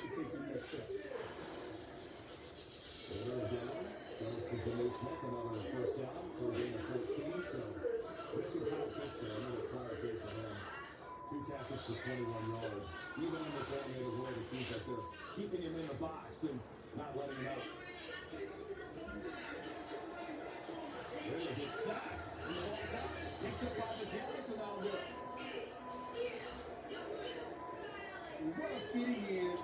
Third down goes to Jimmy Smith, another first down for a gain of 14. So Richard Kyle Pitts there, another prior day for him. 2 catches for 21 yards. Even in this animated world, it seems like they're keeping him in the box and not letting him out. There he gets sacked. And the ball's out. Picked up by the Jaguars, and that'll work. What a fitting in